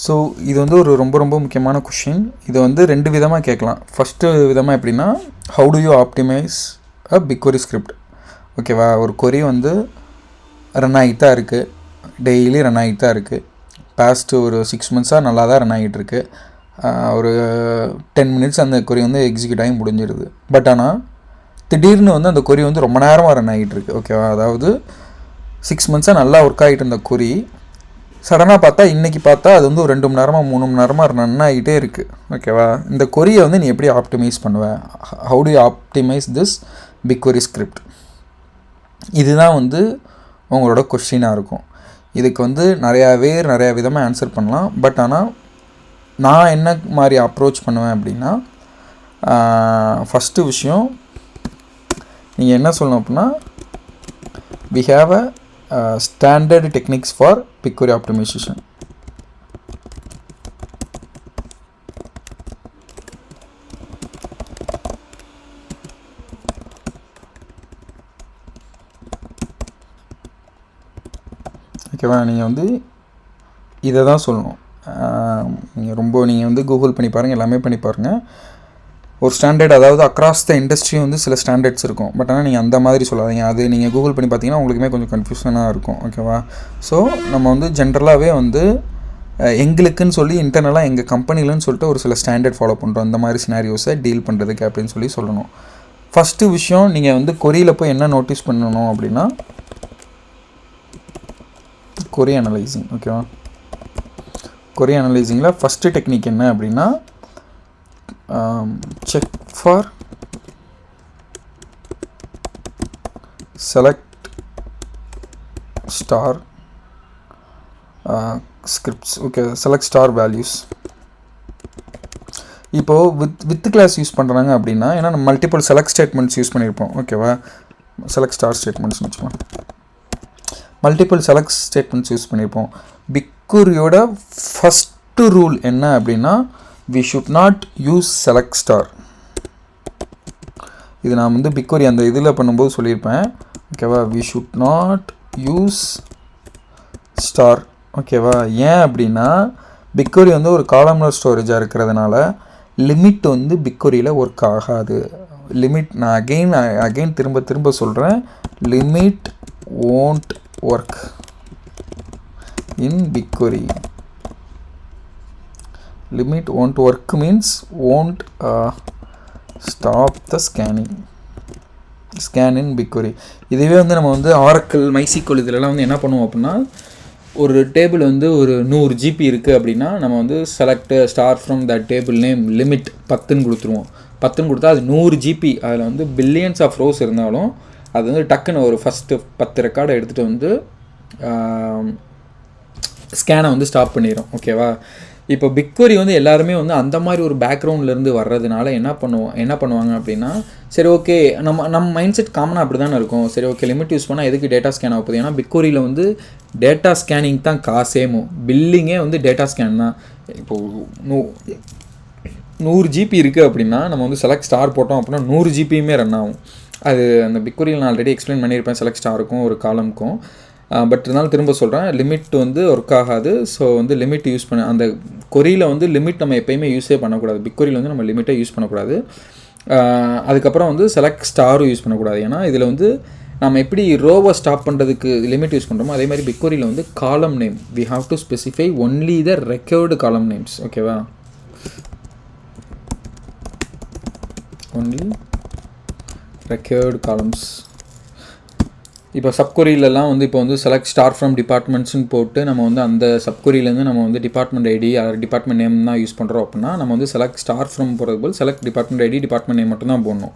So இது வந்து ஒரு ரொம்ப ரொம்ப முக்கியமான கொஷின். இது வந்து 2 விதமாக கேட்கலாம். ஃபஸ்ட்டு விதமாக எப்படின்னா, how do you optimize a BigQuery script? ஓகேவா, ஒரு கொரி வந்து ரன் ஆகிட்டு தான் இருக்குது, டெய்லி ரன் ஆகிட்டு தான் இருக்குது. பாஸ்ட்டு ஒரு 6 months நல்லா தான் ரன் ஆகிட்டுருக்கு. ஒரு 10 minutes அந்த கொரி வந்து எக்ஸிக்யூட் ஆகி முடிஞ்சிடுது. பட் ஆனால் திடீர்னு வந்து அந்த கொரி வந்து ரொம்ப நேரமாக ரன் ஆகிட்டுருக்கு. ஓகேவா, அதாவது 6 months நல்லா ஒர்க் ஆகிட்டு இருந்த கொரி சடனாக பார்த்தா இன்றைக்கி பார்த்தா அது வந்து ஒரு 2 மணி நேரமாக 3 மணி நேரமாக ரன் ஆகிட்டே இருக்குது. ஓகேவா, இந்த கொரியை வந்து நீ எப்படி ஆப்டிமைஸ் பண்ணுவேன்? How do you optimize this BigQuery script? இதுதான் வந்து உங்களோட கொஸ்டினாக இருக்கும். இதுக்கு வந்து நிறையா விதமாக ஆன்சர் பண்ணலாம். பட் ஆனால் நான் என்ன மாதிரி அப்ரோச் பண்ணுவேன் அப்படின்னா, ஃபஸ்ட்டு விஷயம் நீங்கள் என்ன சொல்லணும் அப்படின்னா, we have a standard techniques for BigQuery optimization. ஓகேவா, நீங்கள் வந்து இதை தான் சொல்லணும். நீங்கள் வந்து கூகுள் பண்ணி பாருங்கள், எல்லாமே பண்ணி பாருங்கள். ஒரு ஸ்டாண்டர்ட், அதாவது அக்ராஸ் த இண்டஸ்ட்ரி வந்து சில ஸ்டாண்டர்ட்ஸ் இருக்கும். பட் ஆனால் நீங்கள் அந்த மாதிரி சொல்லாதீங்க. அது நீங்கள் கூகுள் பண்ணி பார்த்தீங்கன்னா உங்களுக்குமே கொஞ்சம் கன்ஃபியூஷனாக இருக்கும். ஓகேவா, ஸோ நம்ம வந்து ஜென்ரலாகவே வந்து எங்களுக்குன்னு சொல்லி இன்டர்னலாக எங்கள் கம்பெனிலன்னு சொல்லிட்டு ஒரு சில ஸ்டாண்டர்ட் ஃபாலோ பண்ணுறோம் அந்த மாதிரி சினாரியோஸை டீல் பண்ணுறதுக்கு அப்படின்னு சொல்லணும். ஃபஸ்ட்டு விஷயம், நீங்கள் வந்து கொரியில் போய் என்ன நோட்டீஸ் பண்ணணும் அப்படின்னா, கொரி அனலைசிங். ஓகேவா, கொரி அனலைசிங்கில் ஃபஸ்ட்டு டெக்னிக் என்ன அப்படின்னா, check for select star scripts. Okay, select star values. இப்போது வித் கிளாஸ் யூஸ் பண்ணுறாங்க அப்படின்னா, ஏன்னா நம்ம மல்டிபிள் செலக்ட் ஸ்டேட்மெண்ட்ஸ் யூஸ் பண்ணியிருப்போம். ஓகேவா, செலக்ட் ஸ்டார் ஸ்டேட்மெண்ட்ஸ்னு வச்சுக்கலாம். மல்டிபிள் செலக்ட் ஸ்டேட்மெண்ட்ஸ் யூஸ் பண்ணியிருப்போம். பிக்வரியோட ஃபஸ்ட்டு ரூல் என்ன அப்படின்னா, we should not use select star. இது நான் வந்து பிக்வரி அந்த இதில் பண்ணும்போது சொல்லியிருப்பேன். ஓகேவா, we should not use star. ஓகேவா, ஏன் அப்படின்னா பிக்வரி வந்து ஒரு காலம்னர் ஸ்டோரேஜாக இருக்கிறதுனால லிமிட் வந்து பிக்வரியில் ஒர்க் ஆகாது. லிமிட், நான் அகெயின் திரும்ப சொல்கிறேன், limit won't work in BigQuery. Limit won't work means won't stop the scan in BigQuery. இதுவே வந்து நம்ம வந்து ஆரக்கிள், MySQL இதிலலாம் வந்து என்ன பண்ணுவோம் அப்படின்னா, ஒரு டேபிள் வந்து ஒரு 100 GB இருக்குது அப்படின்னா நம்ம வந்து select star from the table name limit 10ன்னு கொடுத்துருவோம். 10ன்னு கொடுத்தா அது 100 GB, அதில் வந்து பில்லியன்ஸ் ஆஃப் ரோஸ் இருந்தாலும் அது வந்து டக்குன்னு ஒரு ஃபஸ்ட்டு 10 ரெக்கார்டை எடுத்துகிட்டு வந்து ஸ்கேனை வந்து ஸ்டாப் பண்ணிடும். ஓகேவா, இப்போ பிக்வரி வந்து எல்லாருமே வந்து அந்த மாதிரி ஒரு பேக்ரவுண்ட்லேருந்து வர்றதுனால என்ன பண்ணுவாங்க அப்படின்னா, சரி ஓகே, நம்ம மைண்ட் செட் காமனாக அப்படி தானே இருக்கும். சரி ஓகே, லிமிட் யூஸ் பண்ணால் எதுக்கு டேட்டா ஸ்கேன் ஆகுது? ஏன்னா பிக்வரியில் வந்து டேட்டா ஸ்கேனிங் தான் காசேமோ, பில்லிங்கே வந்து டேட்டா ஸ்கேன் தான். இப்போது 100 GB இருக்குது அப்படின்னா நம்ம வந்து செலக்ட் ஸ்டார் போட்டோம் அப்படின்னா 100 GBயுமே ரன் ஆகும். அது அந்த பிக்வரியில் நான் ஆல்ரெடி எக்ஸ்பிளைன் பண்ணியிருப்பேன், செலக்ட் ஸ்டாருக்கும் ஒரு காலமுக்கும். பட் இருந்தாலும் திரும்ப சொல்கிறேன், லிமிட் வந்து ஒர்க் ஆகாது. ஸோ வந்து லிமிட் யூஸ் பண்ண அந்த கொரியில் வந்து லிமிட் நம்ம எப்போயுமே யூஸே பண்ணக்கூடாது. பிக்வரியில் வந்து நம்ம லிமிட்டை யூஸ் பண்ணக்கூடாது. அதுக்கப்புறம் வந்து செலக்ட் ஸ்டாரும் யூஸ் பண்ணக்கூடாது. ஏன்னா இதில் வந்து நம்ம எப்படி ரோவை ஸ்டாப் பண்ணுறதுக்கு லிமிட் யூஸ் பண்ணுறோமோ அதே மாதிரி பிக்வரியில் வந்து column name we have to specify only the record column names. ஓகேவா, ஒன்லி ரெக்கார்டு காலம்ஸ். இப்போ சப்கொரியிலலாம் வந்து இப்போ வந்து செலக்ட் ஸ்டார் ஃப்ரம் டிபார்ட்மெண்ட்ஸ்னு போட்டு நம்ம வந்து அந்த சப்கொரியிலேருந்து நம்ம வந்து டிபார்ட்மெண்ட் ஐடி டிபார்ட்மெண்ட் நேம் தான் யூஸ் பண்ணுறோம் அப்படின்னா நம்ம வந்து செலக்ட் ஸ்டார் ஃப்ரம் போகிறது போல் select department ID department name மட்டும் தான் போடணும்.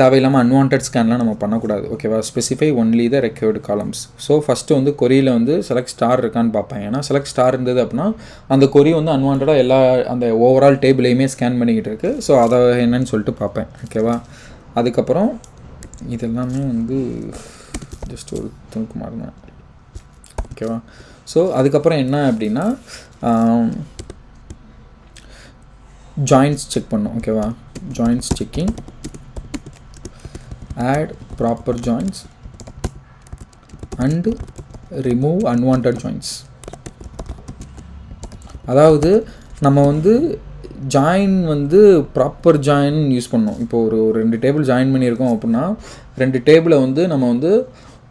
தேவையில்லாமல் அன்வான்ட் ஸ்கேன்லாம் நம்ம பண்ணக்கூடாது. ஓகேவா, specify only the record columns. So first வந்து கொரியில் வந்து செலக்ட் ஸ்டார் இருக்கான்னு பார்ப்பேன். ஏன்னா செலக்ட் ஸ்டார் இருந்தது அப்படின்னா அந்த கொரி வந்து அன்வான்டாக எல்லா அந்த ஓவரால் டேபிளையுமே ஸ்கேன் பண்ணிக்கிட்டு இருக்குது. ஸோ அதை என்னன்னு சொல்லிட்டு பார்ப்பேன். ஓகேவா, அதுக்கப்புறம் இதெல்லாமே வந்து ஜஸ்ட் ஒரு துணுக்கு மாறினேன். ஓகேவா, ஸோ அதுக்கப்புறம் என்ன அப்படின்னா ஜாயின்ஸ் செக் பண்ணோம். ஓகேவா, joins checking, add proper joins and remove unwanted joins. அதாவது நம்ம வந்து ஜாயின் வந்து ப்ராப்பர் ஜாயின் யூஸ் பண்ணோம். இப்போ ஒரு 2 டேபிள் ஜாயின் பண்ணியிருக்கோம் அப்படின்னா 2 டேபிளை வந்து நம்ம வந்து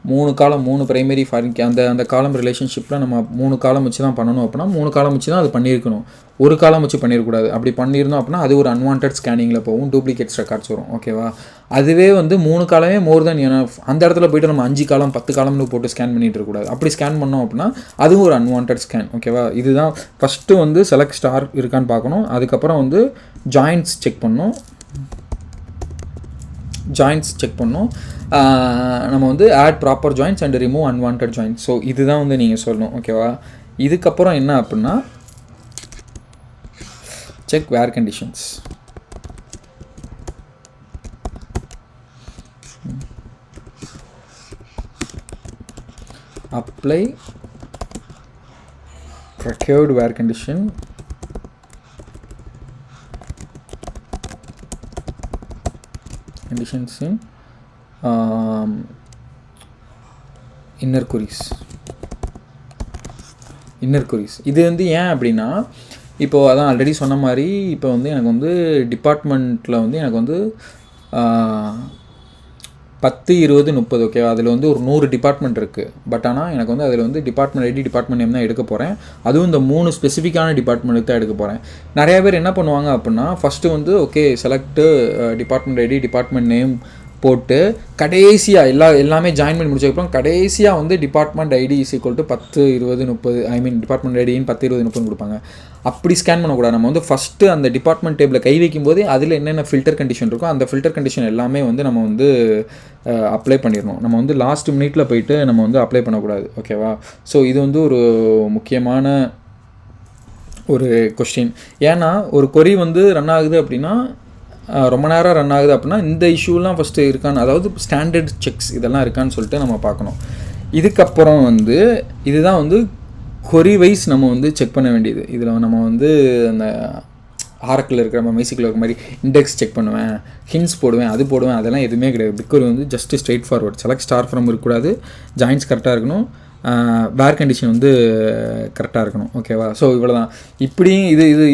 3 பிரைமரி ஃபாரின் அந்த காலம் ரிலேஷன்ஷிப்பில் நம்ம 3 காலம் வச்சு தான் பண்ணணும் அப்படின்னா 3 காலம் வச்சு தான் அது பண்ணியிருக்கணும். ஒரு காலம் வச்சு பண்ணிடக்கூடாது. அப்படி பண்ணியிருந்தோம் அப்படின்னா அது ஒரு அன்வான்ட் ஸ்கேனிங்கில் போகும், டூப்ளிகேட்ஸ் ரெக்கார்ட்ஸ் வரும். ஓகேவா? அதுவே வந்து 3 காலமே மோர் தென் எனஃப். அந்த இடத்துல போய்ட்டு நம்ம 5 காலம் 10 காலம்னு போட்டு ஸ்கேன் பண்ணிகிட்டு இருக்கக்கூடாது. அப்படி ஸ்கேன் பண்ணோம் அப்படின்னா அதுவும் ஒரு அன்வான்ட் ஸ்கேன். ஓகேவா? இதுதான் ஃபஸ்ட்டு வந்து செலக்ட் ஸ்டார் இருக்கான்னு பார்க்கணும். அதுக்கப்புறம் வந்து ஜாயின்ட்ஸ் செக் பண்ணணும். நம்ம வந்து add proper joins and remove unwanted joins. So இதுதான் வந்து நீங்கள் சொல்லணும். ஓகேவா? இதுக்கப்புறம் என்ன அப்படின்னா check where conditions. Apply procured wear conditions in inner queries. இது வந்து ஏன் அப்படின்னா இப்போது அதான் ஆல்ரெடி சொன்ன மாதிரி இப்போ வந்து எனக்கு வந்து டிபார்ட்மெண்ட்டில் வந்து எனக்கு வந்து 10, 20, 30. ஓகேவா? அதில் வந்து ஒரு 100 டிபார்ட்மெண்ட் இருக்குது. பட் ஆனால் எனக்கு வந்து அதில் வந்து டிபார்ட்மெண்ட் ஐடி டிபார்ட்மெண்ட் நேம் தான் எடுக்க போகிறேன். அதுவும் இந்த 3 ஸ்பெசிஃபிக்கான டிபார்ட்மெண்ட்டுக்கு தான் எடுக்க போகிறேன். நிறைய பேர் என்ன பண்ணுவாங்க அப்படின்னா ஃபஸ்ட்டு வந்து okay select department ID department name போட்டு கடைசியாக எல்லாமே ஜாயின் பண்ணி முடிச்சதுக்கப்புறம் கடைசியாக வந்து department ID is equal to 10, 20, 30 department ஐடின்னு 10, 20, 30 கொடுப்பாங்க. அப்படி ஸ்கேன் பண்ணக்கூடாது. நம்ம வந்து ஃபஸ்ட்டு அந்த டிபார்ட்மெண்ட் டேபிளில் கை வைக்கும்போது அதில் என்னென்ன ஃபில்டர் கண்டிஷன் இருக்கோ அந்த ஃபில்டர் கண்டிஷன் எல்லாமே வந்து நம்ம வந்து அப்ளை பண்ணிடணும். நம்ம வந்து லாஸ்ட் மினிட்டில் போயிட்டு நம்ம வந்து அப்ளை பண்ணக்கூடாது. ஓகேவா? ஸோ இது வந்து ஒரு முக்கியமான ஒரு கொஸ்டின். ஏன்னா ஒரு கொரி வந்து ரன் ஆகுது அப்படின்னா ரொம்ப நேரம் ரன் ஆகுது அப்படின்னா இந்த இஷ்யூலாம் ஃபஸ்ட்டு இருக்கான்னு, அதாவது ஸ்டாண்டர்ட் செக்ஸ் இதெல்லாம் இருக்கான்னு சொல்லிட்டு நம்ம பார்க்கணும். இதுக்கப்புறம் வந்து இதுதான் வந்து கொரி வைஸ் நம்ம வந்து செக் பண்ண வேண்டியது. இதில் நம்ம வந்து அந்த ஆரக்கில் இருக்கிற மைசிக்கில் இருக்கிற மாதிரி இண்டெக்ஸ் செக் பண்ணுவேன், ஹின்ஸ் போடுவேன், அது போடுவேன், அதெல்லாம் எதுவுமே கிடையாது. பிக்கொரி வந்து just straight forward. Select star from இருக்கக்கூடாது, ஜாயின்ஸ் கரெக்டாக இருக்கணும், வேர் கண்டிஷன் வந்து கரெக்டாக இருக்கணும். ஓகேவா? ஸோ இவ்வளோ தான். இப்படி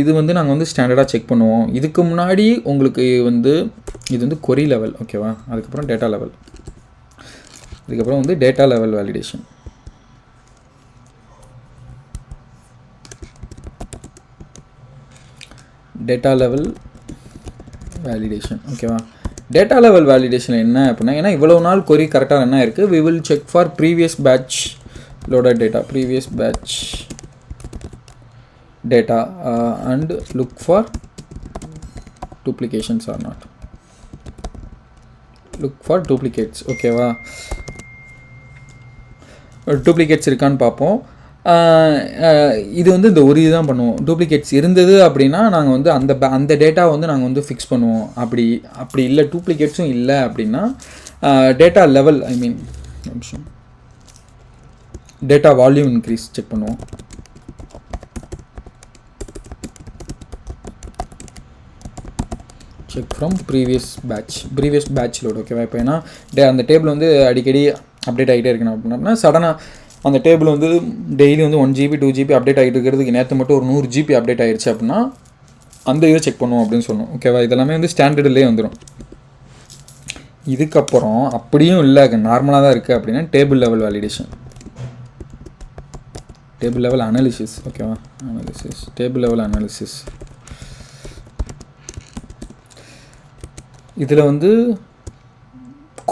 இது வந்து நாங்கள் வந்து ஸ்டாண்டர்டாக செக் பண்ணுவோம். இதுக்கு முன்னாடி உங்களுக்கு வந்து இது வந்து கொரி லெவல். ஓகேவா? அதுக்கப்புறம் டேட்டா லெவல். இதுக்கப்புறம் வந்து data level validation. Data level validation. ஓகேவா? டேட்டா லெவல் வேலிடேஷன் என்ன அப்படின்னா, ஏன்னா இவ்வளோ நாள் கொரி கரெக்டாக என்ன இருக்குது, we will check for previous batch loaded data, previous batch data and look for duplications or not. Look for duplicates. ஓகேவா? டூப்ளிகேட்ஸ் இருக்கான்னு பார்ப்போம். இது வந்து இந்த ஒரு இதுதான் பண்ணுவோம். டூப்ளிகேட்ஸ் இருந்தது அப்படின்னா நாங்கள் வந்து அந்த டேட்டா வந்து நாங்கள் வந்து ஃபிக்ஸ் பண்ணுவோம். அப்படி இல்லை டூப்ளிகேட்ஸும் இல்லை அப்படின்னா data level data volume increase check பண்ணுவோம். Check from previous batch load. ஓகேவா? இப்போ ஏன்னா அந்த டேபிள் வந்து அடிக்கடி அப்டேட் ஆகிட்டே இருக்கணும் அப்படின்னா சடனாக அந்த டேபிள் வந்து டெய்லி வந்து 1 GB 2 GB அப்டேட் ஆகிட்டு இருக்கிறதுக்கு நேற்று மட்டும் ஒரு 100 GB அப்டேட் ஆகிடுச்சு அப்படின்னா அந்த இதை செக் பண்ணுவோம் அப்படின்னு சொன்னோம். ஓகேவா? இதெல்லாமே வந்து ஸ்டாண்டர்ட்லேயே வந்துடும். இதுக்கப்புறம் அப்படியும் இல்லை நார்மலாக தான் இருக்குது அப்படின்னா table level validation, table level analysis. ஓகேவா? Table level analysis. இதில் வந்து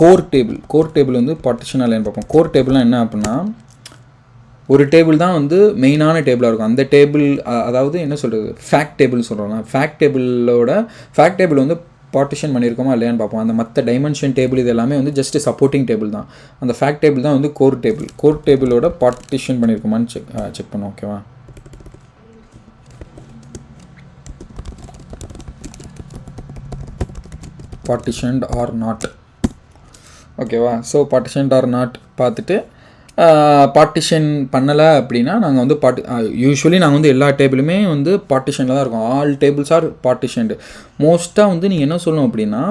கோர் டேபிள் வந்து பார்ட்டிஷன் இல்லைன்னு பார்ப்போம். கோர் டேபிள்லாம் என்ன அப்படின்னா ஒரு டேபிள் தான் வந்து மெயினான டேபிளாக இருக்கும். அந்த டேபிள் அதாவது என்ன சொல்கிறது, ஃபேக்ட் டேபிள் சொல்கிறோம்னா ஃபேக்ட் டேபிள் வந்து பார்ட்டிஷன் பண்ணியிருக்கோமா இல்லையான்னு பார்ப்போம். அந்த மற்ற டைமென்ஷன் டேபிள் இது எல்லாமே வந்து ஜஸ்ட் சப்போர்ட்டிங் டேபிள் தான். அந்த ஃபேக்ட் டேபிள் தான் வந்து கோர் டேபிளோட பார்ட்டிஷன் பண்ணியிருக்கோமான்னு செக் பண்ணுவோம். ஓகேவா? பார்ட்டிஷன்ட் ஆர் நாட். ஓகேவா? ஸோ பார்ட்டிஷன்ட் ஆர் நாட் பார்த்துட்டு பார்ட்டிஷன் பண்ணலை அப்படின்னா நாங்கள் வந்து யூஸ்வலி நாங்கள் வந்து எல்லா டேபிளுமே வந்து பார்ட்டிஷனில் தான் இருக்கும். All tables are partitioned. மோஸ்ட்டாக வந்து நீங்கள் என்ன சொல்லணும் அப்படின்னா,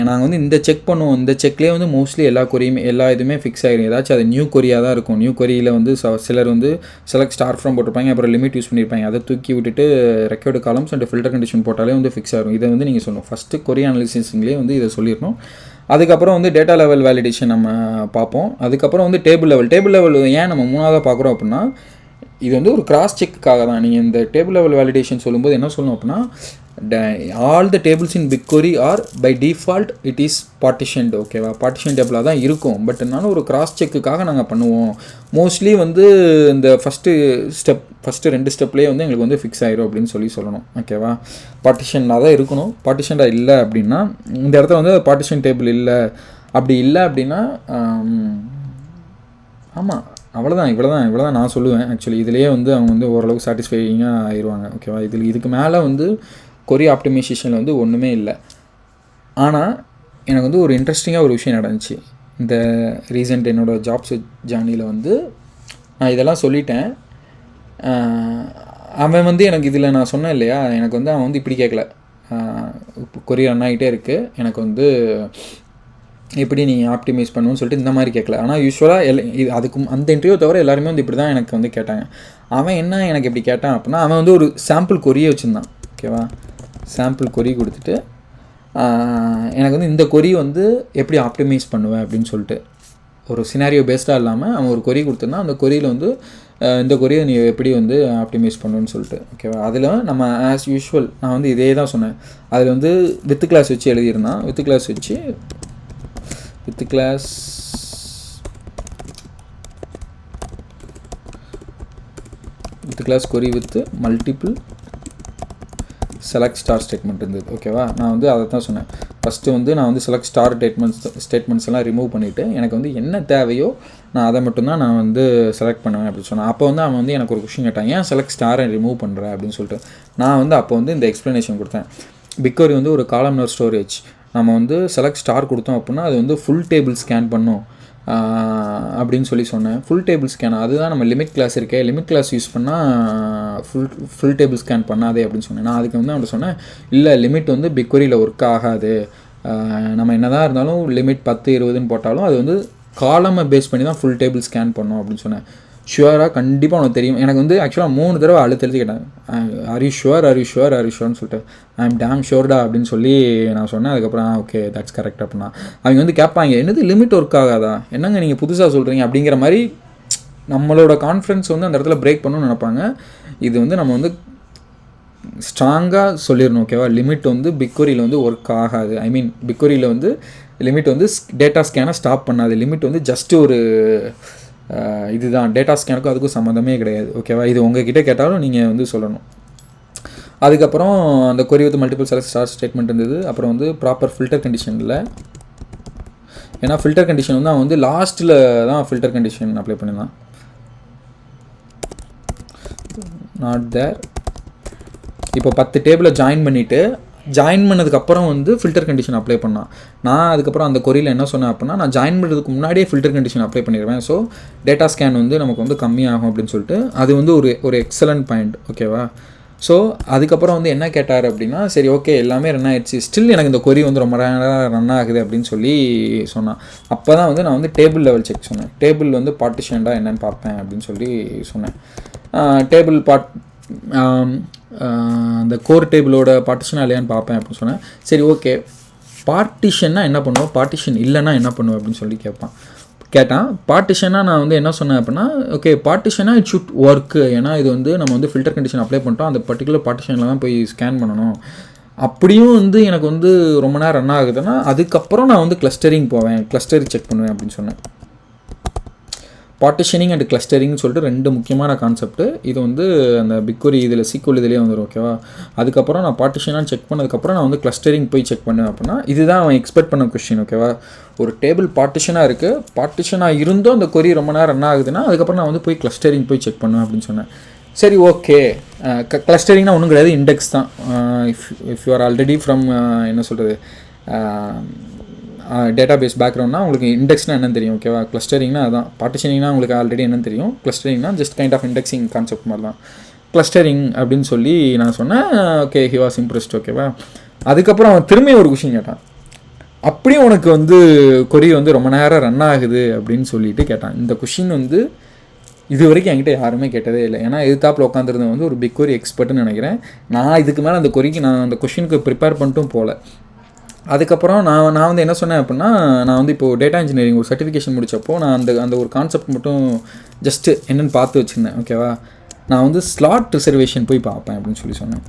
நாங்கள் வந்து இந்த செக் பண்ணுவோம், இந்த செக்லேயே வந்து மோஸ்ட்லி எல்லா இதுவுமே ஃபிக்ஸ் ஆகிடும். ஏதாச்சும் அது நியூ கொரியாக தான் இருக்கும். நியூ கொரியில் வந்து சிலர் வந்து செலக்ட் ஸ்டார் ஃப்ரம் போட்டிருப்பாங்க, அப்புறம் லிமிட் யூஸ் பண்ணியிருப்பாங்க. அதை தூக்கி விட்டுட்டு record columns and filter condition போட்டாலே வந்து ஃபிக்ஸ் ஆகும். இதை வந்து நீங்கள் சொல்லணும். ஃபஸ்ட்டு கொரி அனாலிசிஸ்லேயே வந்து இதை சொல்லிடணும். அதுக்கப்புறம் வந்து டேட்டா லெவல் வேலிடேஷன் நம்ம பார்ப்போம். அதுக்கப்புறம் வந்து டேபிள் லெவல் ஏன் நம்ம 3ஆவதாக பார்க்குறோம் அப்படின்னா, இது வந்து ஒரு கிராஸ் செக்குக்காக தான். நீங்கள் இந்த டேபிள் லெவல் வேலிடேஷன் சொல்லும்போது என்ன சொல்லணும் அப்படின்னா, all the tables in BigQuery are by default it is partitioned. ஓகேவா? பார்ட்டிஷன் டேபிளாக தான் இருக்கும். பட் இருந்தாலும் ஒரு கிராஸ் செக்குக்காக நாங்கள் பண்ணுவோம். மோஸ்ட்லி வந்து இந்த ஃபஸ்ட்டு 2 ஸ்டெப்லேயே வந்து எங்களுக்கு வந்து ஃபிக்ஸ் ஆயிரும் அப்படின்னு சொல்லணும். ஓகேவா? பார்ட்டிஷனாக தான் இருக்கணும். பார்ட்டிஷனாக இல்லை அப்படின்னா, இந்த இடத்துல வந்து பார்ட்டிஷன் டேபிள் இல்லை அப்படின்னா ஆமாம், அவ்வளோதான். இவ்வளோதான் நான் சொல்லுவேன். ஆக்சுவலி இதிலேயே வந்து அவங்க வந்து ஓரளவுக்கு சாட்டிஸ்ஃபையிங்காக ஆயிடுவாங்க. ஓகேவா? இதுக்கு மேலே வந்து கொரி ஆப்டிமைசேஷனில் வந்து ஒன்றுமே இல்லை. ஆனால் எனக்கு வந்து ஒரு இன்ட்ரெஸ்டிங்காக ஒரு விஷயம் நடந்துச்சு இந்த ரீசெண்ட் என்னோடய ஜாப்ஸ் ஜேர்னியில். வந்து நான் இதெல்லாம் சொல்லிட்டேன். அவன் வந்து எனக்கு இதில் நான் சொன்னேன் இல்லையா, எனக்கு வந்து அவன் வந்து இப்படி கேட்கல, கொரி ரன் ஆகிட்டே இருக்குது, எனக்கு வந்து எப்படி நீ ஆப்டிமைஸ் பண்ணுன்னு சொல்லிட்டு இந்த மாதிரி கேட்கல. ஆனால் யூஸ்வலாக அதுக்கு அந்த இன்டர்வியூ தவிர எல்லாருமே வந்து இப்படி தான் எனக்கு வந்து கேட்டாங்க. அவன் என்ன எனக்கு எப்படி கேட்டான் அப்படின்னா, அவன் வந்து ஒரு சாம்பிள் கொரியை வச்சுருந்தான். ஓகேவா? சாம்பிள் கொரி கொடுத்துட்டு எனக்கு வந்து இந்த கொரி வந்து எப்படி ஆப்டிமைஸ் பண்ணுவேன் அப்படின்னு சொல்லிட்டு ஒரு சினாரியோ பேஸ்டாக இல்லாமல் அவன் ஒரு கொரி கொடுத்துருந்தான். அந்த கொரியில் வந்து இந்த கொரியை நீ எப்படி வந்து ஆப்டிமைஸ் பண்ணுன்னு சொல்லிட்டு. ஓகேவா? அதில் நம்ம ஆஸ் யூஷுவல் நான் வந்து இதே தான் சொன்னேன். அதில் வந்து வித் கிளாஸ் வச்சு எழுதியிருந்தான். With clause query with multiple select star statement இருந்தது. ஓகேவா? நான் வந்து அதை தான் சொன்னேன். ஃபஸ்ட்டு வந்து நான் வந்து செலக்ட் ஸ்டார் ஸ்டேட்மெண்ட்ஸ் எல்லாம் ரிமூவ் பண்ணிவிட்டு எனக்கு வந்து என்ன தேவையோ நான் அதை மட்டும்தான் நான் வந்து செலக்ட் பண்ணுவேன் அப்படின்னு சொன்னேன். அப்போ வந்து அவன் வந்து எனக்கு ஒரு கொஷின் கேட்டான், ஏன் செலக்ட் ஸ்டாரை ரிமூவ் பண்ணுற அப்படின்னு சொல்லிட்டு. நான் வந்து அப்போ வந்து இந்த எக்ஸ்ப்ளனேஷன் கொடுத்தேன். பிக்வரி வந்து ஒரு காலம்னர் ஸ்டோரேஜ். நம்ம வந்து செலக்ட் ஸ்டார் கொடுத்தோம் அப்படின்னா அது வந்து ஃபுல் டேபிள் ஸ்கேன் பண்ணும் அப்படின்னு சொன்னேன். ஃபுல் டேபிள் ஸ்கேன் அதுதான் நம்ம லிமிட் கிளாஸ் இருக்கே, லிமிட் கிளாஸ் யூஸ் பண்ணால் ஃபுல் டேபிள் ஸ்கேன் பண்ணாதே அப்படின்னு சொன்னேன். நான் அதுக்கு வந்து அவன் சொன்னேன், இல்லை லிமிட் வந்து பிக்வரியில் ஒர்க் ஆகாது. நம்ம என்ன தான் இருந்தாலும் லிமிட் 10, 20ன்னு போட்டாலும் அது வந்து காலமை பேஸ் பண்ணி தான் ஃபுல் டேபிள் ஸ்கேன் பண்ணோம் அப்படின்னு சொன்னேன். ஷுவராக கண்டிப்பாக உனக்கு தெரியும். எனக்கு வந்து ஆக்சுவலாக 3 தடவை அழுத்தி கேட்டாங்க, ஆர் யூ ஷுவர்னு சொல்லிட்டு. ஐ எம் டேம் ஷுவர்டா அப்படின்னு சொல்லி நான் சொன்னேன். அதுக்கப்புறம் ஓகே தட்ஸ் கரெக்ட் அப்படின்னா அவங்க வந்து கேட்பாங்க, என்னது லிமிட் ஒர்க் ஆகாதா, என்னங்க நீங்கள் புதுசாக சொல்கிறீங்க அப்படிங்கிற மாதிரி நம்மளோட கான்ஃபிடன்ஸ் வந்து அந்த இடத்துல பிரேக் பண்ணணும்னு நினைப்பாங்க. இது வந்து நம்ம வந்து ஸ்ட்ராங்காக சொல்லிடணும். ஓகேவா? லிமிட் வந்து பிக்வரியில் வந்து ஒர்க் ஆகாது. ஐ மீன் பிக்வரியில் வந்து லிமிட் வந்து டேட்டா ஸ்கேனை ஸ்டாப் பண்ணாது. லிமிட் வந்து ஜஸ்ட்டு ஒரு இதுதான், டேட்டா ஸ்கேனுக்கும் அதுக்கும் சம்மந்தமே கிடையாது. ஓகேவா? இது உங்ககிட்ட கேட்டாலும் நீங்கள் வந்து சொல்லணும். அதுக்கப்புறம் அந்த query with multiple select star statement இருந்தது. அப்புறம் வந்து ப்ராப்பர் ஃபில்டர் கண்டிஷன் இல்லை. ஏன்னா ஃபில்டர் கண்டிஷன் வந்து அவன் வந்து லாஸ்ட்டில் தான் filter condition apply பண்ணியிருந்தான். Not there. இப்போ 10 டேபிளை ஜாயின் பண்ணதுக்கப்புறம் வந்து ஃபில்டர் கண்டிஷன் அப்ளை பண்ணான். நான் அதுக்கப்புறம் அந்த கொரியில் என்ன சொன்னேன் அப்படின்னா, நான் ஜாயின் பண்ணுறதுக்கு முன்னாடியே ஃபில்டர் கண்டிஷன் அப்ளை பண்ணிடுவேன். ஸோ டேட்டா ஸ்கேன் வந்து நமக்கு வந்து கம்மியாகும் அப்படின்னு சொல்லிட்டு அது வந்து ஒரு எக்ஸலண்ட் பாயிண்ட். ஓகேவா? ஸோ அதுக்கப்புறம் வந்து என்ன கேட்டார் அப்படின்னா, சரி ஓகே எல்லாமே ரன் ஆகிடுச்சு, ஸ்டில் எனக்கு இந்த கொரி வந்து ரொம்ப நேரம் ரன் ஆகுது அப்படின்னு சொல்லி சொன்னான். அப்போ தான் வந்து நான் வந்து டேபிள் லெவல் செக் சொன்னேன். டேபிள் வந்து பார்ட்டிஷன்டாக என்னென்னு பார்ப்பேன் அப்படின்னு சொல்லி சொன்னேன். டேபிள் அந்த கோர் டேபிளோட பார்ட்டிஷனாக இல்லையான்னு பார்ப்பேன் அப்படின்னு சொன்னேன். சரி ஓகே பார்ட்டிஷன்னா என்ன பண்ணுவோம், பார்ட்டிஷன் இல்லைன்னா என்ன பண்ணுவோம் அப்படின்னு சொல்லி கேட்டான். பார்ட்டிஷனாக நான் வந்து என்ன சொன்னேன் அப்படின்னா, ஓகே பார்ட்டிஷனாக இட் ஷுட் ஒர்க்கு. ஏன்னா இது வந்து நம்ம வந்து ஃபில்டர் கண்டிஷன் அப்ளை பண்ணிட்டோம், அந்த பர்டிகுலர் பார்ட்டிஷனில் தான் போய் ஸ்கேன் பண்ணணும். அப்படியும் வந்து எனக்கு வந்து ரொம்ப நேரம் ரன் ஆகுதுன்னா அதுக்கப்புறம் நான் வந்து கிளஸ்டரிங் போவேன், கிளஸ்டரிங் செக் பண்ணுவேன் அப்படின்னு சொன்னேன். பார்ட்டிஷனிங் அண்ட் கிளஸ்டரிங்னு சொல்லிட்டு 2 முக்கியமான கான்செப்ட்டு. இது வந்து அந்த பிக்வரி இதில் சீக்வல் இதிலே வந்துடும். ஓகேவா? அதுக்கப்புறம் நான் பார்ட்டிஷனாக செக் பண்ணதுக்கப்புறம் நான் வந்து கிளஸ்டரிங் போய் செக் பண்ணுவேன் அப்படின்னா இதுதான் அவன் எக்ஸ்பெக்ட் பண்ண கொஸ்டின். ஓகேவா? ஒரு டேபிள் பார்ட்டிஷனாக இருக்குது, பார்ட்டிஷனாக இருந்தும் அந்த கொரி ரொம்ப நேரம் ரன் ஆகுதுன்னா அதுக்கப்புறம் நான் வந்து போய் கிளஸ்டரிங் போய் செக் பண்ணுவேன் அப்படின்னு சொன்னேன். சரி ஓகே கிளஸ்டரிங்னா ஒன்றும் கிடையாது, இண்டெக்ஸ் தான். If you are already from என்ன சொல்கிறது டேட்டா பேஸ் பேக்ரவுண்ட்னா உங்களுக்கு இண்டெக்ஸ்னால் என்னன்னு தெரியும், ஓகேவா. கிளஸ்டரிங்னா அதான், பார்ட்டிஷனிங்னா உங்களுக்கு ஆல்ரெடி என்னன்னு தெரியும். கிளஸ்டரிங்னா just kind of indexing concept மாதிரி தான். கிளஸ்டரிங் அப்படின்னு சொல்லி நான் சொன்னேன். ஓகே, ஹி வாஸ் இம்ப்ரெஸ்ட், ஓகேவா. அதுக்கப்புறம் அவன் திரும்பி ஒரு கொஷின் கேட்டான். அப்படியும் உனக்கு வந்து கொரி வந்து ரொம்ப நேரம் ரன் ஆகுது அப்படின்னு சொல்லிட்டு கேட்டான். இந்த கொஷின் வந்து இது வரைக்கும் என்கிட்ட யாருமே கேட்டதே இல்லை. ஏன்னா எதிர்த்தாப்பில் உட்காந்துருந்தது வந்து ஒரு பிக் கொரி எக்ஸ்பர்ட்னு நினைக்கிறேன். நான் இதுக்கு மேலே அந்த கொரிக்கு நான் அந்த கொஷினுக்கு ப்ரிப்பேர் பண்ணிட்டும் போகல. அதுக்கப்புறம் நான் வந்து என்ன சொன்னேன் அப்படின்னா, நான் வந்து இப்போது டேட்டா இன்ஜினியரிங் ஒரு சர்டிஃபிகேஷன் முடித்தப்போ நான் அந்த ஒரு கான்செப்ட் மட்டும் ஜஸ்ட்டு என்னென்னு பார்த்து வச்சுருந்தேன், ஓகேவா. நான் வந்து ஸ்லாட் ரிசர்வேஷன் போய் பார்ப்பேன் அப்படின்னு சொல்லி சொன்னேன்.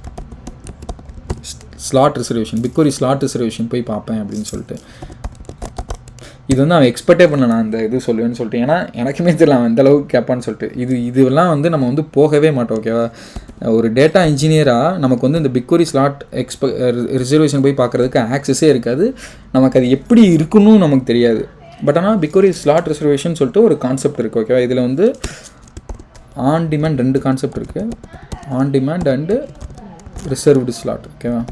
ஸ்லாட் ரிசர்வேஷன், பிக் கொரி ஸ்லாட் ரிசர்வேஷன் போய் பார்ப்பேன் அப்படின்னு சொல்லிட்டு. இது வந்து அவன் எக்ஸ்பெக்டே பண்ண நான் அந்த இது சொல்லுவேன்னு சொல்லிட்டு. ஏன்னா எனக்குமே தெரியல அவன் எந்தளவுக்கு கேட்பான்னு சொல்லிட்டு. இதுவெல்லாம் வந்து நம்ம வந்து போகவே மாட்டோம், ஓகேவா. ஒரு டேட்டா இன்ஜினியராக நமக்கு வந்து இந்த பிக் கொரி ஸ்லாட் ரிசர்வேஷன் போய் பார்க்குறதுக்கு ஆக்சஸே இருக்காது. நமக்கு அது எப்படி இருக்குன்னு நமக்கு தெரியாது. பட் ஆனால் பிக் கொரி ஸ்லாட் ரிசர்வேஷன் சொல்லிட்டு ஒரு கான்செப்ட் இருக்குது, ஓகேவா. இதில் வந்து ஆன் டிமாண்ட் 2 கான்செப்ட் இருக்குது, on demand and reserved slot, ஓகேவா.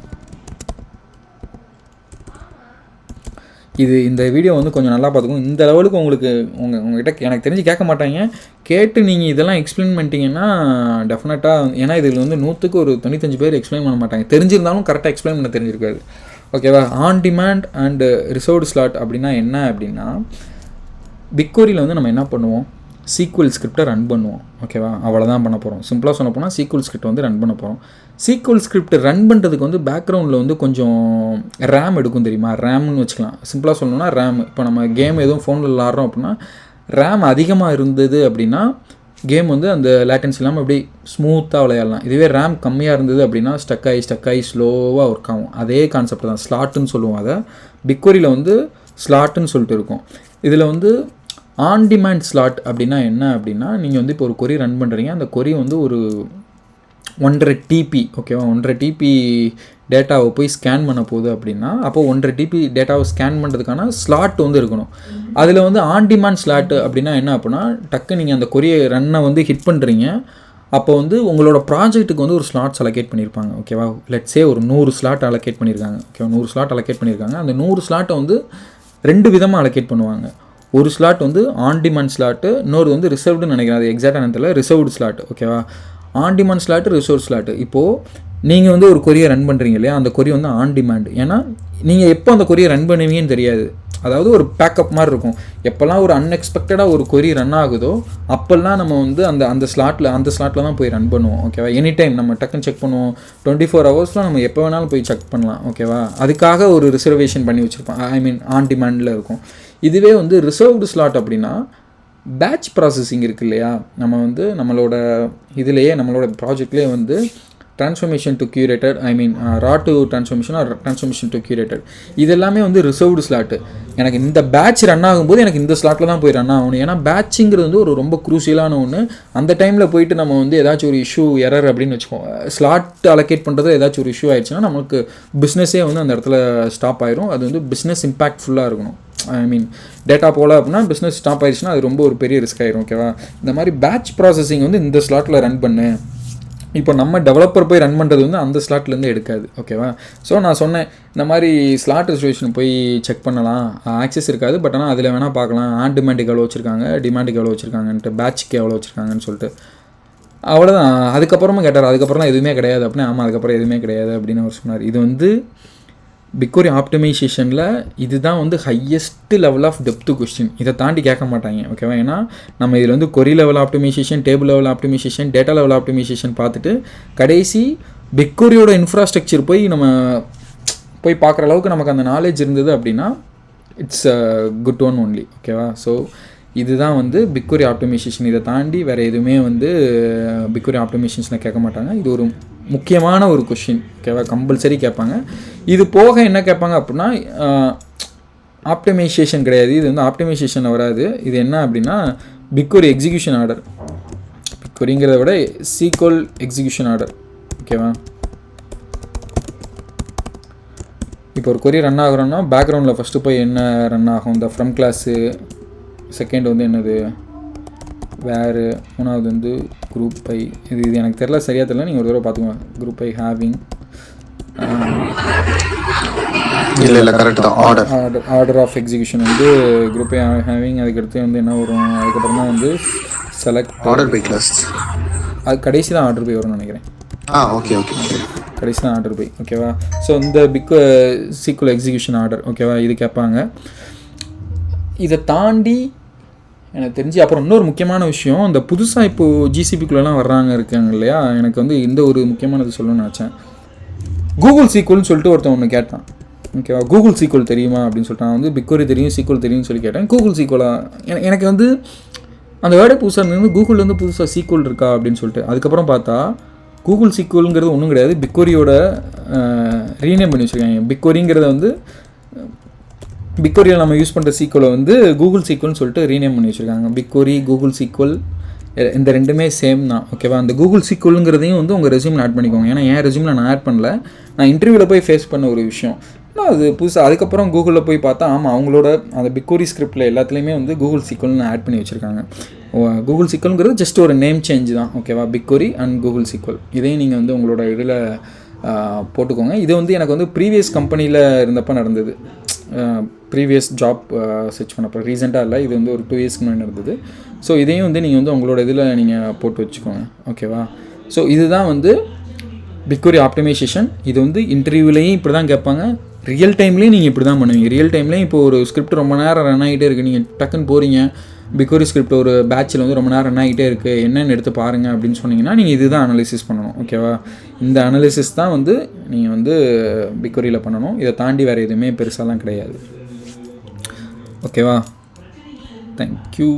இந்த வீடியோ வந்து கொஞ்சம் நல்லா பார்த்துக்கோங்க. இந்த லெவலுக்கு உங்கள்கிட்ட எனக்கு தெரிஞ்சு கேட்க மாட்டாங்க. கேட்டு நீங்கள் இதெல்லாம் எக்ஸ்பிளைன் பண்ணிட்டீங்கன்னா டெஃபினட்டாக, ஏன்னா இதில் வந்து 100க்கு ஒரு 95 பேர் எக்ஸ்பிளைன் பண்ண மாட்டாங்க. தெரிஞ்சிருந்தாலும் கரெக்டாக எக்ஸ்பிளைன் பண்ண தெரிஞ்சிருக்காது, ஓகேவா. On demand and reserved slot அப்படின்னா என்ன அப்படின்னா, பிக் கொரியில் வந்து நம்ம என்ன பண்ணுவோம், சீக்வல் ஸ்கிரிப்டை ரன் பண்ணுவோம், ஓகேவா. அவ்வளோதான் பண்ண போகிறோம். சிம்பிளாக சொல்ல போனால் சீக்வல் ஸ்கிரிப்ட் வந்து ரன் பண்ண போகிறோம். சீக்வல் ஸ்கிரிப்ட் ரன் பண்ணுறதுக்கு வந்து பேக்ரவுண்டில் வந்து கொஞ்சம் ரேம் எடுக்கும், தெரியுமா. ரேம்னு வச்சுக்கலாம். சிம்பிளாக சொல்லணும்னா ரேம். இப்போ நம்ம கேம் எதுவும் ஃபோனில் விளாட்றோம் அப்படின்னா ரேம் அதிகமாக இருந்தது அப்படின்னா கேம் வந்து அந்த லேட்டன்சி இல்லாமல் அப்படி ஸ்மூத்தாக விளையாடலாம். இதுவே ரேம் கம்மியாக இருந்தது அப்படின்னா ஸ்டக் ஆகி ஸ்லோவாக ஒர்க் ஆகும். அதே கான்செப்ட் தான், ஸ்லாட்டுன்னு சொல்லுவோம். அதை பிக் கொரியில் வந்து ஸ்லாட்டுன்னு சொல்லிட்டு இருக்கும். இதில் வந்து ஆன் டிமாண்ட் ஸ்லாட் அப்படின்னா என்ன அப்படின்னா, நீங்கள் வந்து இப்போ ஒரு கொரி ரன் பண்ணுறீங்க. அந்த கொரி வந்து ஒரு 1.5 TB, ஓகேவா. 1.5 TB டேட்டாவை போய் ஸ்கேன் பண்ண போகுது அப்படின்னா, அப்போது 1.5 TB டேட்டாவை ஸ்கேன் பண்ணுறதுக்கான ஸ்லாட் வந்து இருக்கணும். அதில் வந்து ஆன் டிமாண்ட் ஸ்லாட்டு அப்படின்னா என்ன அப்படின்னா, டக்கு நீங்கள் அந்த கொரியை ரன்னை வந்து ஹிட் பண்ணுறீங்க. அப்போ வந்து உங்களோட ப்ராஜெக்ட்டுக்கு வந்து ஒரு ஸ்லாட்ஸ் அலோகேட் பண்ணியிருப்பாங்க, ஓகேவா. லெட்ஸே ஒரு 100 ஸ்லாட் அலோகேட் பண்ணியிருக்காங்க, ஓகேவா. 100 ஸ்லாட் அலோகேட் பண்ணியிருக்காங்க. அந்த 100 ஸ்லாட்டை வந்து 2 விதமாக அலோகேட் பண்ணுவாங்க. ஒரு ஸ்லாட் வந்து ஆன் டிமாண்ட் ஸ்லாட்டு, இன்னொரு வந்து ரிசர்வ்டுன்னு நினைக்கிறேன். அது எக்ஸாக்டாக என்ன தெரியல, ரிசர்வ்டு ஸ்லாட், ஓகேவா. On demand slot, reserve slot. இப்போது நீங்கள் வந்து ஒரு கொரியை ரன் பண்ணுறீங்க இல்லையா, அந்த கொரி வந்து ஆன் டிமாண்ட். ஏன்னா நீங்கள் எப்போ அந்த கொரியை ரன் பண்ணுவீங்கன்னு தெரியாது. அதாவது ஒரு பேக்கப் மாதிரி இருக்கும். எப்போல்லாம் ஒரு அன்எக்ஸ்பெக்டடாக ஒரு கொரி ரன் ஆகுதோ அப்போல்லாம் நம்ம வந்து அந்த ஸ்லாட்டில் தான் போய் ரன் பண்ணுவோம், ஓகேவா. எனி டைம் நம்ம டக்குன்னு செக் பண்ணுவோம். 24 ஹவர்ஸில் நம்ம எப்போ வேணாலும் போய் செக் பண்ணலாம், ஓகேவா. அதுக்காக ஒரு ரிசர்வேஷன் பண்ணி வச்சுருப்போம், ஐ மீன் ஆன் டிமாண்டில் இருக்கும். இதுவே வந்து ரிசர்வ்டு ஸ்லாட் அப்படின்னா பேட்ச் ப்ராசஸிங் இருக்குது இல்லையா. நம்ம வந்து நம்மளோட நம்மளோட ப்ராஜெக்ட்லேயே வந்து transformation to curated, I mean raw to transformation or transformation to curated, இதெல்லாமே வந்து ரிசர்வ்டு ஸ்லாட்டு. எனக்கு இந்த பேட்ச் ரன் ஆகும்போது எனக்கு இந்த ஸ்லாட்டில் தான் போய் ரன் ஆகணும். ஏன்னா பேட்சிங்கிறது வந்து ஒரு ரொம்ப க்ரூசியலான ஒன்று. அந்த டைமில் போயிட்டு நம்ம வந்து ஏதாச்சும் ஒரு இஷ்யூ எரர் அப்படின்னு வச்சுக்கோம், ஸ்லாட் அலோகேட் பண்ணுறது ஏதாச்சும் ஒரு இஷ்யூ ஆயிடுச்சுன்னா நமக்கு பிஸ்னஸே வந்து அந்த இடத்துல ஸ்டாப் ஆயிரும். அது வந்து பிஸ்னஸ் இம்பேக்ட்ஃபுல்லாக இருக்கணும். ஐ மீன் டேட்டா போல அப்படின்னா பிஸ்னஸ் ஸ்டாப் ஆயிடுச்சுன்னா அது ரொம்ப ஒரு பெரிய ரிஸ்க் ஆயிரும், ஓகேவா. இந்த மாதிரி பேட்ச் ப்ராசஸிங் வந்து இந்த ஸ்லாட்டில் ரன் பண்ணு. இப்போ நம்ம டெவலப்பர் போய் ரன் பண்ணுறது வந்து அந்த ஸ்லாட்லேருந்து எடுக்காது, ஓகேவா. ஸோ நான் சொன்னேன் இந்த மாதிரி ஸ்லாட் ரிசர்வேஷன் போய் செக் பண்ணலாம், ஆக்சஸ் இருக்காது. பட் ஆனால் அதில் வேணால் பார்க்கலாம் ஆன் டிமாண்டுக்கு எவ்வளோ வச்சுருக்காங்க, டிமாண்டுக்கு எவ்வளோ வச்சுருக்காங்கன்ட்டு, பேட்சுக்கு எவ்வளோ வச்சுருக்காங்கன்னு சொல்லிட்டு. அவ்வளோதான். அதுக்கப்புறமா கேட்டார், அதுக்கப்புறம் எதுவுமே கிடையாது அப்படின்னா. ஆமாம், அதுக்கப்புறம் எதுவுமே கிடையாது அப்படின்னு அவர் சொன்னார். இது வந்து பிக் கொரி ஆப்டிமைசேஷனில் இதுதான் வந்து highest level of depth question. இதை தாண்டி கேட்க மாட்டாங்க, ஓகேவா. ஏன்னா நம்ம இதில் வந்து query level optimization, table level optimization, data level optimization பார்த்துட்டு கடைசி பிக் கொரியோட இன்ஃப்ராஸ்ட்ரக்சர் போய் பார்க்குற அளவுக்கு நமக்கு அந்த நாலேஜ் இருந்தது அப்படின்னா it's a good one only, ஓகேவா. ஸோ இதுதான் வந்து பிக் கொரி ஆப்டிமைசேஷன். இதை தாண்டி வேறு எதுவுமே வந்து பிக் கொரி ஆப்டிமைசேஷனில் கேட்க மாட்டாங்க. இது ஒரு முக்கியமான ஒரு கொஷின், ஓகேவா. கம்பல்சரி கேட்பாங்க. இது போக என்ன கேட்பாங்க அப்படின்னா, ஆப்டிமைசேஷன் கிடையாது, இது வந்து ஆப்டிமைசேஷன் வராது. இது என்ன அப்படின்னா பிக் கொரி எக்ஸிக்யூஷன் ஆர்டர். பிக் கொரிங்கிறத விட சீக்வல் எக்ஸிக்யூஷன் ஆர்டர், ஓகேவா. இப்போ ஒரு கொரி ரன் ஆகுறோன்னா பேக்ரவுண்டில் ஃபஸ்ட்டு போய் என்ன ரன் ஆகும், இந்த ஃப்ரம் கிளாஸு, செகண்ட் வந்து என்னது வேறு, மூணாவது வந்து குரூப் ஐ. இது எனக்கு தெரில, சரியாக தெரில, நீங்கள் ஒரு தடவை பார்த்துக்கோங்க. குரூப் ஐ ஹேவிங், இல்லை கரெக்ட் தான். ஆர்டர் ஆஃப் எக்ஸிக்யூஷன் வந்து குரூப் ஹேவிங், அதுக்கடுத்து வந்து என்ன வரும், அதுக்கப்புறம் தான் வந்து செலக்ட் ஆர்டர் பை கிளாஸ். அது கடைசி தான் ஆர்டர் பை வரும்னு நினைக்கிறேன். ஓகே ஓகே கடைசி தான் ஆர்டர் பை. ஓகேவா? ஸோ இந்த பிக் சீக்குவல் எக்ஸிக்யூஷன் ஆர்டர், ஓகேவா, இது கேட்பாங்க. இதை தாண்டி எனக்கு தெரிஞ்சு அப்புறம் இன்னொரு முக்கியமான விஷயம், இந்த புதுசாக இப்போது ஜிசிபிக்குள்ளெலாம் இருக்காங்க இல்லையா, எனக்கு வந்து இந்த ஒரு முக்கியமானது சொல்லணும்னு நினச்சேன். கூகுள் சீக்குவல்னு சொல்லிட்டு ஒருத்தன் ஒன்று கேட்டான். ஓகேவா? கூகுள் சீக்குவல் தெரியுமா அப்படின்னு சொல்லிட்டு, நான் வந்து பிக்வரி தெரியும், சீக்குவல் தெரியும்னு சொல்லி கேட்டேன். கூகுள் சீக்குவலா? எனக்கு வந்து அந்த வேர்டே புதுசாக இருந்தது, கூகுள்லேருந்து புதுசாக சீக்குவல் இருக்கா அப்படின்னு சொல்லிட்டு. அதுக்கப்புறம் பார்த்தா கூகுள் சீக்குவலுங்கிறது ஒன்றும் கிடையாது, பிக்வரியோட ரீநேம் பண்ணி வச்சுருக்காங்க. பிக்வரிங்கிறத வந்து பிக்வரியில் நம்ம யூஸ் பண்ணுற சீக்குவலை வந்து கூகுள் சீக்குவல்னு சொல்லிட்டு ரீநேம் பண்ணி வச்சுருக்காங்க. பிக்வரி, கூகுள் சீக்குவல் இந்த ரெண்டுமே சேம் தான். ஓகேவா? அந்த கூகுள் சீக்குவலுங்கிறதையும் வந்து உங்கள் ரெஸ்யூமில் ஆட் பண்ணிக்கோங்க. ஏன்னா என் ரெஸ்யூமில் நான் ஆட் பண்ணல, நான் இன்டர்வியூவில் போய் ஃபேஸ் பண்ண ஒரு விஷயம். ஆனால் அது புதுசாக அதுக்கப்புறம் கூகுளில் போய் பார்த்தா ஆமாம், அவங்களோட அந்த பிக்வரி ஸ்கிரிப்டில் எல்லாத்துலேயுமே வந்து கூகுள் சீக்குவல்னு ஆட் பண்ணி வச்சுருக்காங்க. கூகுள் சீக்குவலுங்கிறது ஜஸ்ட் ஒரு நேம் சேஞ்ச் தான். ஓகேவா? பிக்வரி அண்ட் கூகுள் சீக்குவல் இதையும் நீங்கள் வந்து உங்களோட இதில் போட்டுக்கோங்க. இது வந்து எனக்கு வந்து ப்ரீவியஸ் கம்பெனியில் இருந்தப்போ நடந்தது. ப்ரீவியஸ் ஜாப் சர்ச் பண்ணப்போ, ரீசெண்டாக இல்லை, இது வந்து ஒரு 2 இயர்ஸ்க்கு முன்னாடி நடந்தது. ஸோ இதையும் வந்து நீங்கள் வந்து உங்களோட இதில் நீங்கள் போட்டு வச்சுக்கோங்க. ஓகேவா? ஸோ இதுதான் வந்து பிக்வரி ஆப்டிமைசேஷன். இது வந்து இன்டர்வியூலையும் இப்படி தான் கேட்பாங்க, ரியல் டைம்லேயும் நீங்கள் இப்படி தான் பண்ணுவீங்க. ரியல் டைம்லேயும் இப்போ ஒரு ஸ்கிரிப்ட் ரொம்ப நேரம் ரன் ஆகிட்டே இருக்குது, நீங்கள் டக்குன்னு போகிறீங்க, பிக்வரி ஸ்கிரிப்ட் ஒரு பேட்சில் வந்து ரொம்ப நேரம் ரன் ஆகிட்டே இருக்குது, என்னென்னு எடுத்து பாருங்கள் அப்படின்னு சொன்னீங்கன்னா நீங்கள் இதுதான் அனலிசிஸ் பண்ணணும். ஓகேவா? இந்த அனலிசிஸ் தான் வந்து நீங்கள் வந்து பிக்வரியில் பண்ணணும். இதை தாண்டி வேறு எதுவுமே பெருசாலாம் கிடையாது. ஓகேவா? தேங்க்யூ.